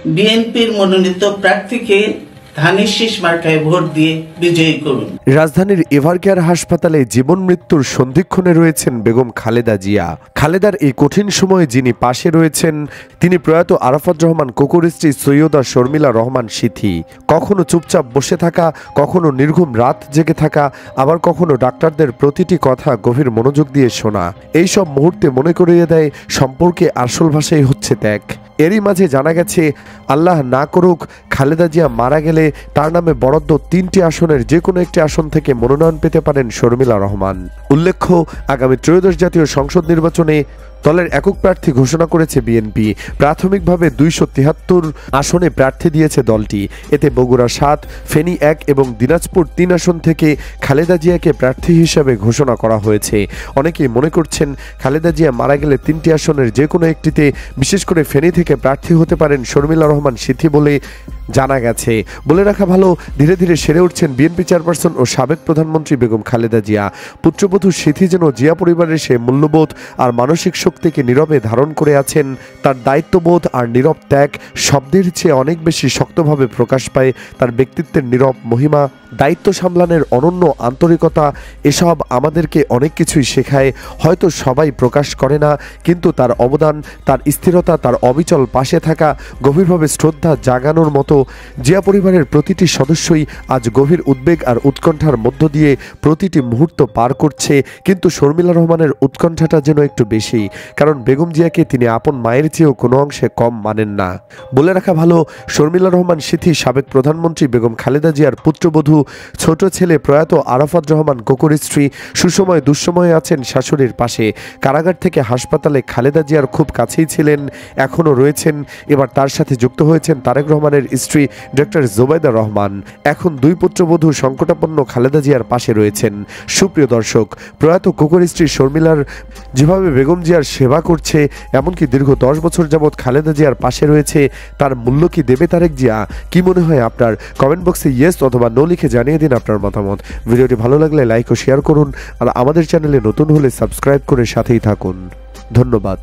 বিএনপির মনোনীত প্রার্থীকে ধানের শীষ মার্কায় ভোট দিয়ে বিজয়ী করুন। রাজধানীর এভারকেয়ার হাসপাতালে জীবন মৃত্যুর সন্ধিক্ষণে রয়েছেন বেগম খালেদা জিয়া। খালেদার এই কঠিন সময়ে যিনি পাশে রয়েছেন তিনি প্রয়াত আরাফাত রহমান কোকুর স্ত্রী সৈয়দা শর্মিলা রহমান সিথি। কখনো চুপচাপ বসে থাকা, কখনো নির্ঘুম রাত জেগে থাকা, আবার কখনো ডাক্তারদের প্রতিটি কথা গভীর মনোযোগ দিয়ে শোনা। এই সব মুহূর্তে মনে করিয়ে দেয় সম্পর্কে আসল ভাষাই হচ্ছে ত্যাগ। এরই মাঝে জানা গেছে আল্লাহ না করুক খালেদা জিয়া মারা গেলে তার নামে বরাদ্দ 3টি আসনের যে কোনো একটি আসন থেকে মনোনয়ন পেতে পারেন শর্মিলা রহমান। উল্লেখ্য, আগামী ত্রয়োদশ জাতীয় সংসদ নির্বাচনে দলের একক প্রার্থী ঘোষণা করেছে বিএনপি। প্রাথমিকভাবে 273 আসনে প্রার্থী দিয়েছে দলটি। এতে বগুড়া 7, ফেনী 1 এবং দিনাজপুর 3 আসন থেকে খালেদা জিয়াকে প্রার্থী হিসেবে ঘোষণা করা হয়েছে। অনেকেই মনে করছেন খালেদা জিয়া মারা গেলে 3টি আসনের যে কোনো একটিতে, বিশেষ করে ফেনী থেকে প্রার্থী হতে পারেন শর্মিলা রহমান সিথি বলে জানা গেছে। বলে রাখা ভালো, ধীরে ধীরে সেরে উঠছেন বিএনপি চেয়ারপারসন ও সাবেক প্রধানমন্ত্রী বেগম খালেদা জিয়া। পুত্রবধূ সিথি যেন জিয়া পরিবারের সে মূল্যবোধ আর মানসিক শক্তিকে নীরবে ধারণ করে আছেন। তার দায়িত্ববোধ আর নীরব ত্যাগ শব্দের চেয়ে অনেক বেশি শক্তভাবে প্রকাশ পায় তার ব্যক্তিত্বের নীরব মহিমা, দায়িত্ব সামলানোর অনন্য আন্তরিকতা। এসব আমাদেরকে অনেক কিছুই শেখায়। হয়তো সবাই প্রকাশ করে না, কিন্তু তার অবদান, তার স্থিরতা, তার অবিচল পাশে থাকা, গভীরভাবে শ্রদ্ধা জাগানোর মতো। জিয়া পরিবারের প্রতিটি সদস্যই আজ গভীর উদ্বেগ আর উৎকণ্ঠার মধ্য দিয়ে প্রতিটি মুহূর্ত পার করছে। কিন্তু শর্মিলা রহমানের উৎকণ্ঠাটা যেন একটু বেশি, কারণ বেগম জিয়াকে তিনি আপন মায়ের চেয়েও কোনো অংশে কম মানেন না। বলে রাখা ভালো, শর্মিলা রহমান সিথি সাবেক প্রধানমন্ত্রী বেগম খালেদা জিয়ার পুত্রবধূ, ছোট ছেলে প্রয়াত আরাফাত রহমান কোকুর স্ত্রী। সুসময় দুঃসময়ে আছেন শাশুড়ির পাশে। কারাগার থেকে হাসপাতালে খালেদা জিয়ার খুব কাছেই ছিলেন, এখনও রয়েছেন। এবার তার সাথে যুক্ত হয়েছেন তারেক রহমানের স্ত্রী ডক্টর জোবাইদা রহমান। এখন 2 পুত্রবধূ সংকটাপন্ন খালেদা জিয়ার পাশে রয়েছেন। সুপ্রিয় দর্শক, প্রয়াত কোকুর স্ত্রী শর্মিলার যেভাবে বেগম জিয়ার সেবা করছে, এমনকি দীর্ঘ 10 বছর যাবৎ খালেদা জিয়ার পাশে রয়েছে, তার মূল্য কি দেবে তারেক জিয়া? কি মনে হয় আপনার? কমেন্ট বক্সে ইয়েস অথবা নো লিখে জানিয়ে দিন আপনার মতামত। ভিডিওটি ভালো লাগলে লাইক ও শেয়ার করুন, আর আমাদের চ্যানেলে নতুন হলে সাবস্ক্রাইব করে সাথেই থাকুন। ধন্যবাদ।